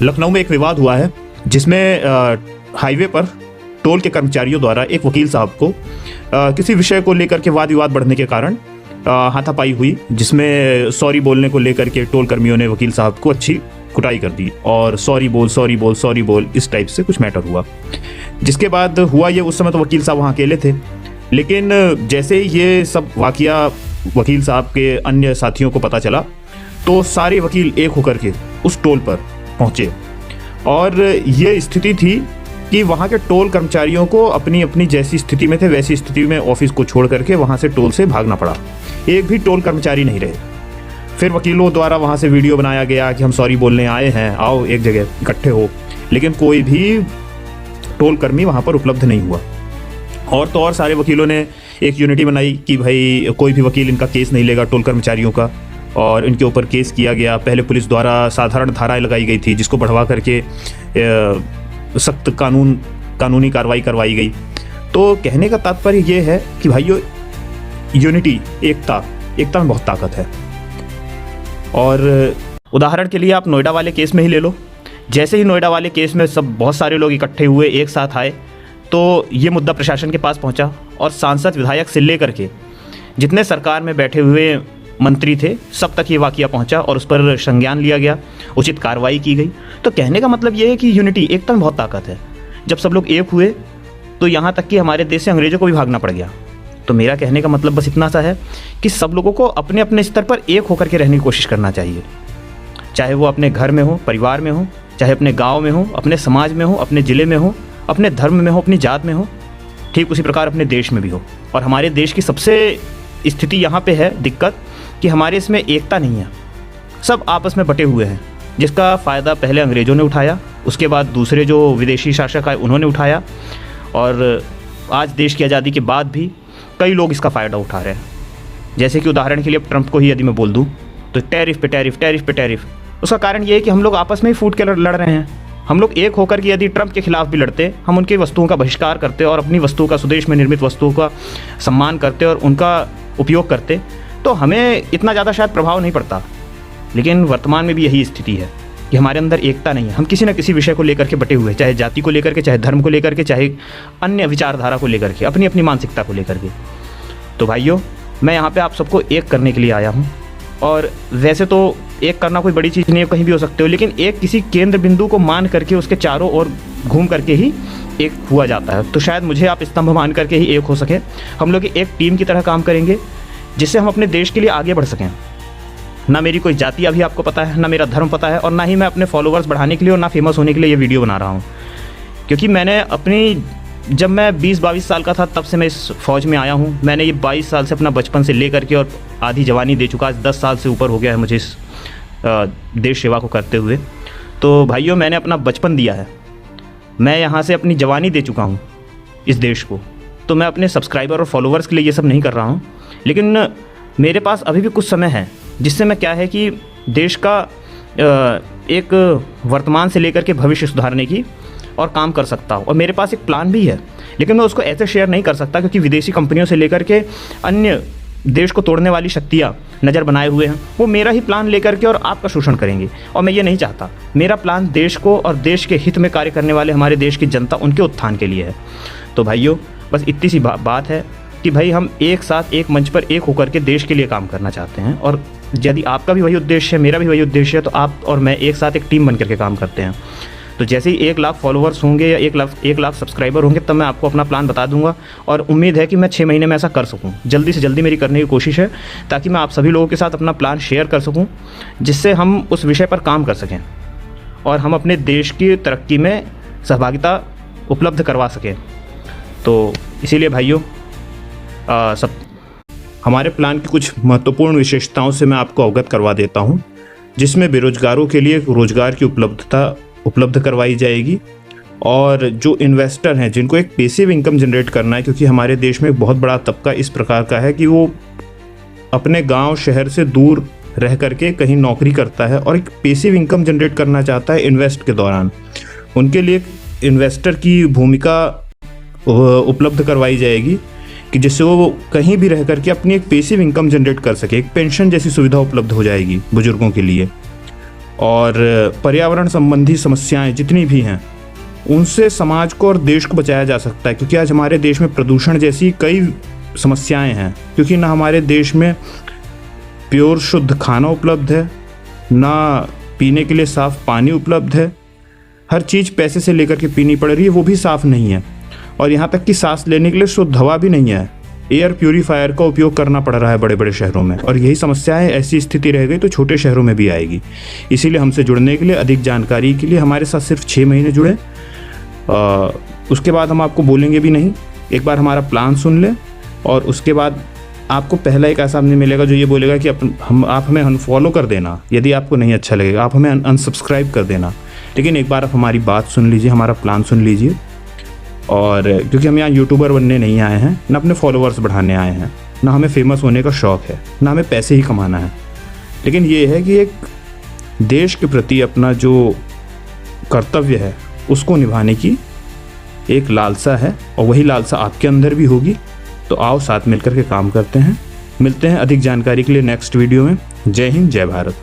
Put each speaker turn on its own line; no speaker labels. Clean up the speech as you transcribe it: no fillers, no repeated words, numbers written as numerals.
लखनऊ में एक विवाद हुआ है जिसमें हाईवे पर टोल के कर्मचारियों द्वारा एक वकील साहब को किसी विषय को लेकर के वाद विवाद बढ़ने के कारण हाथापाई हुई, जिसमें सॉरी बोलने को लेकर के टोल कर्मियों ने वकील साहब को अच्छी कुटाई कर दी और सॉरी बोल इस टाइप से कुछ मैटर हुआ। जिसके बाद हुआ ये, उस समय तो वकील साहब वहाँ अकेले थे, लेकिन जैसे ही ये सब वाकया वकील साहब के अन्य साथियों को पता चला तो सारे वकील एक होकर के उस टोल पर पहुँचे और ये स्थिति थी कि वहाँ के टोल कर्मचारियों को अपनी अपनी जैसी स्थिति में थे वैसी स्थिति में ऑफिस को छोड़ करके वहाँ से टोल से भागना पड़ा। एक भी टोल कर्मचारी नहीं रहे। फिर वकीलों द्वारा वहाँ से वीडियो बनाया गया कि हम सॉरी बोलने आए हैं, आओ एक जगह इकट्ठे हो, लेकिन कोई भी टोल कर्मी वहाँ पर उपलब्ध नहीं हुआ। और तो और सारे वकीलों ने एक यूनिटी बनाई कि भाई कोई भी वकील इनका केस नहीं लेगा टोल कर्मचारियों का, और इनके ऊपर केस किया गया। पहले पुलिस द्वारा साधारण धाराएं लगाई गई थी जिसको बढ़वा करके सख्त कानूनी कार्रवाई करवाई गई। तो कहने का तात्पर्य ये है कि भाइयों, यूनिटी, एकता में बहुत ताकत है। और उदाहरण के लिए आप नोएडा वाले केस में ही ले लो। जैसे ही नोएडा वाले केस में सब बहुत सारे लोग इकट्ठे हुए, एक साथ आए, तो ये मुद्दा प्रशासन के पास पहुंचा और सांसद विधायक से लेकर के जितने सरकार में बैठे हुए मंत्री थे सब तक ये वाकया पहुंचा और उस पर संज्ञान लिया गया, उचित कार्रवाई की गई। तो कहने का मतलब ये है कि यूनिटी, एकता में बहुत ताकत है। जब सब लोग एक हुए तो यहाँ तक कि हमारे देश से अंग्रेज़ों को भी भागना पड़ गया। तो मेरा कहने का मतलब बस इतना सा है कि सब लोगों को अपने अपने स्तर पर एक होकर के रहने की कोशिश करना चाहिए, चाहे वो अपने घर में हो, परिवार में हो, चाहे अपने गाँव में हो, अपने समाज में हो, अपने ज़िले में हो, अपने धर्म में हो, अपनी जात में हो, ठीक उसी प्रकार अपने देश में भी हो। और हमारे देश की सबसे स्थिति यहाँ पे है दिक्कत कि हमारे इसमें एकता नहीं है, सब आपस में बटे हुए हैं, जिसका फ़ायदा पहले अंग्रेज़ों ने उठाया, उसके बाद दूसरे जो विदेशी शासक आए उन्होंने उठाया, और आज देश की आज़ादी के बाद भी कई लोग इसका फ़ायदा उठा रहे हैं। जैसे कि उदाहरण के लिए ट्रंप को ही यदि मैं बोल दूँ तो टैरिफ पे टैरिफ। उसका कारण ये है कि हम लोग आपस में ही फूट के लड़ रहे हैं। हम लोग एक होकर के यदि ट्रंप के खिलाफ भी लड़ते, हम उनकी वस्तुओं का बहिष्कार करते और अपनी वस्तुओं का, स्वदेश में निर्मित वस्तुओं का सम्मान करते और उनका उपयोग करते, तो हमें इतना ज़्यादा शायद प्रभाव नहीं पड़ता। लेकिन वर्तमान में भी यही स्थिति है कि हमारे अंदर एकता नहीं है। हम किसी न किसी विषय को लेकर के बटे हुए, चाहे जाति को लेकर के, चाहे धर्म को लेकर के, चाहे अन्य विचारधारा को लेकर के, अपनी अपनी मानसिकता को लेकर के। तो भाइयों, मैं यहाँ पे आप सबको एक करने के लिए आया हूँ। और वैसे तो एक करना कोई बड़ी चीज़ नहीं है, कहीं भी हो सकते हो, लेकिन एक किसी केंद्र बिंदु को मान करके उसके चारों ओर घूम करके ही एक हुआ जाता है। तो शायद मुझे आप स्तंभ मान करके ही एक हो सके। हम लोग एक टीम की तरह काम करेंगे जिससे हम अपने देश के लिए आगे बढ़ सकें। ना मेरी कोई जाति अभी आपको पता है, ना मेरा धर्म पता है, और ना ही मैं अपने फॉलोअर्स बढ़ाने के लिए और ना फेमस होने के लिए ये वीडियो बना रहा हूँ। क्योंकि मैंने जब मैं 20-22 साल का था तब से मैं इस फ़ौज में आया हूँ। मैंने ये 22 साल से अपना बचपन से ले करके और आधी जवानी दे चुका, आज 10 साल से ऊपर हो गया है मुझे इस देश सेवा को करते हुए। तो भाइयों, मैंने अपना बचपन दिया है, मैं यहाँ से अपनी जवानी दे चुका हूँ इस देश को। तो मैं अपने सब्सक्राइबर और फॉलोअर्स के लिए ये सब नहीं कर रहा हूँ, लेकिन मेरे पास अभी भी कुछ समय है जिससे मैं क्या है कि देश का एक वर्तमान से लेकर के भविष्य सुधारने की और काम कर सकता हूँ। और मेरे पास एक प्लान भी है, लेकिन मैं उसको ऐसे शेयर नहीं कर सकता क्योंकि विदेशी कंपनियों से लेकर के अन्य देश को तोड़ने वाली शक्तियाँ नज़र बनाए हुए हैं। वो मेरा ही प्लान लेकर के और आपका शोषण करेंगे, और मैं ये नहीं चाहता। मेरा प्लान देश को और देश के हित में कार्य करने वाले हमारे देश की जनता, उनके उत्थान के लिए है। तो भाइयों, बस इतनी सी बात है कि भाई हम एक साथ एक मंच पर एक होकर के देश के लिए काम करना चाहते हैं। और यदि आपका भी वही उद्देश्य है, मेरा भी वही उद्देश्य है, तो आप और मैं एक साथ एक टीम बन करके काम करते हैं। तो जैसे ही 1 लाख फॉलोअर्स होंगे या 1 लाख सब्सक्राइबर होंगे, तब मैं आपको अपना प्लान बता दूंगा। और उम्मीद है कि मैं 6 महीने में ऐसा कर सकूं। जल्दी से जल्दी मेरी करने की कोशिश है, ताकि मैं आप सभी लोगों के साथ अपना प्लान शेयर कर सकूं, जिससे हम उस विषय पर काम कर सकें और हम अपने देश की तरक्की में सहभागिता उपलब्ध करवा सकें। तो इसीलिए भाइयों, सब हमारे प्लान की कुछ महत्वपूर्ण विशेषताओं से मैं आपको अवगत करवा देता हूं, जिसमें बेरोजगारों के लिए रोजगार की उपलब्ध करवाई जाएगी। और जो इन्वेस्टर हैं जिनको एक पैसिव इनकम जनरेट करना है, क्योंकि हमारे देश में एक बहुत बड़ा तबका इस प्रकार का है कि वो अपने गांव शहर से दूर रह करके कहीं नौकरी करता है और एक पैसिव इनकम जनरेट करना चाहता है इन्वेस्ट के दौरान। उनके लिए इन्वेस्टर की भूमिका उपलब्ध करवाई जाएगी कि जिससे वो कहीं भी रह करके अपनी एक पैसिव इनकम जनरेट कर सके। एक पेंशन जैसी सुविधा उपलब्ध हो जाएगी बुजुर्गों के लिए। और पर्यावरण संबंधी समस्याएं जितनी भी हैं उनसे समाज को और देश को बचाया जा सकता है। क्योंकि आज हमारे देश में प्रदूषण जैसी कई समस्याएं हैं, क्योंकि ना हमारे देश में प्योर शुद्ध खाना उपलब्ध है, ना पीने के लिए साफ़ पानी उपलब्ध है। हर चीज़ पैसे से लेकर के पीनी पड़ रही है, वो भी साफ़ नहीं है। और यहाँ तक कि सांस लेने के लिए शुद्ध हवा भी नहीं है। एयर प्यूरीफायर का उपयोग करना पड़ रहा है बड़े बड़े शहरों में। और यही समस्याएं, ऐसी स्थिति रह गई तो छोटे शहरों में भी आएगी। इसीलिए हमसे जुड़ने के लिए, अधिक जानकारी के लिए हमारे साथ सिर्फ 6 महीने जुड़े। उसके बाद हम आपको बोलेंगे भी नहीं, एक बार हमारा प्लान सुन लें और उसके बाद आपको पहला एक ऐसा आदमी मिलेगा जो ये बोलेगा कि आप हमें अनफॉलो कर देना यदि आपको नहीं अच्छा लगेगा, आप हमें अनसब्सक्राइब कर देना। लेकिन एक बार आप हमारी बात सुन लीजिए, हमारा प्लान सुन लीजिए। और क्योंकि हम यहाँ यूट्यूबर बनने नहीं आए हैं, ना अपने फॉलोअर्स बढ़ाने आए हैं, ना हमें फेमस होने का शौक़ है, ना हमें पैसे ही कमाना है। लेकिन ये है कि एक देश के प्रति अपना जो कर्तव्य है उसको निभाने की एक लालसा है, और वही लालसा आपके अंदर भी होगी। तो आओ साथ मिलकर के काम करते हैं। मिलते हैं अधिक जानकारी के लिए नेक्स्ट वीडियो में। जय हिंद, जय भारत।